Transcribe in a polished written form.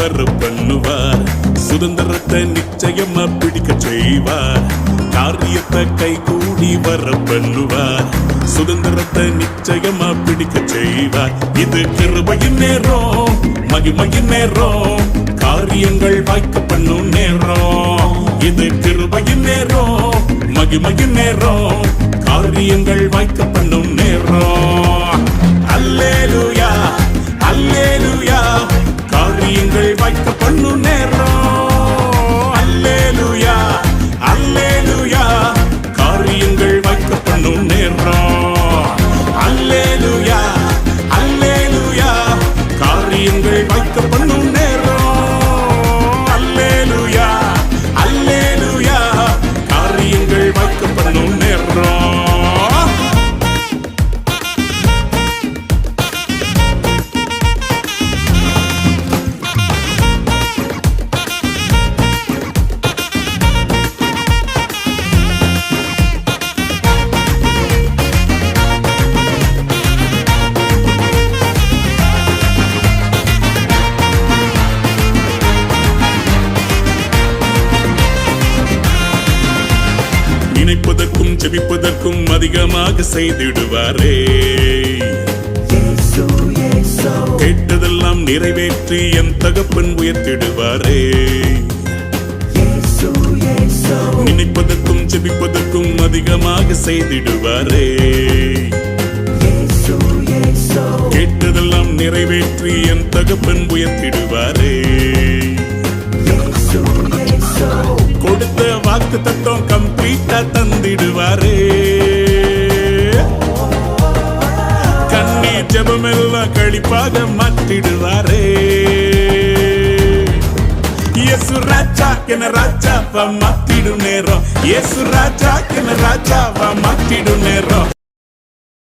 வர பண்ணுவார். சுதந்திரத்தை நிச்சயமா பிடிக்க செய்வார். காரியத்தை கை கூடி வர பண்ணுவார். சுதந்திரத்தை நிச்சயமா பிடிக்க செய்வார். இது கிருபையின் நேரம், மகிமையின் நேரம், காரியங்கள் வாய்க்க பண்ணும் நேரம். இது கிருபையின் நேரம், மகிமையின் நேரம், காரியங்கள் வாய்க்க பண்ணும் நேரம். அல்லேலூயா அல்லேலூயா, காரியங்கள் வாய்க்க பண்ணும் நேரம். அல்லேலூயா அல்லேலூயா, காரியங்கள் வாய்க்க பண்ணும் நேரம். அல்லேலூயா அல்லேலூயா, காரியங்கள் வாய்க்க பண்ணும் நேரம். அல்லேலூயா அல்லேலூயா, காரியங்கள் வாய்க்க பண்ணும் நேரம். நினைப்பதற்கும் ஜெபிப்பதற்கும் அதிகமாக செய்திடுவாரே. கேட்டதெல்லாம் நிறைவேற்றி என் தகப்பன் உயர்த்திடுவாரே. நினைப்பதற்கும் ஜெபிப்பதற்கும் அதிகமாக செய்திடுவாரே. கேட்டதெல்லாம் நிறைவேற்றி என் தகப்பன் உயர்த்திடுவாரே. கொடுத்த வாக்கு தத்துவம் கம்ப்ளீட்டா தந்திடுவாரே. கண்ணீர் ஜெபமெல்லாம் கழிப்பாக மாற்றிடுவாரே. இயேசு ராஜா என ராஜாவா மாத்திடும் நேரம். இயேசு ராஜா என ராஜாவா மாத்திடும் நேரம்.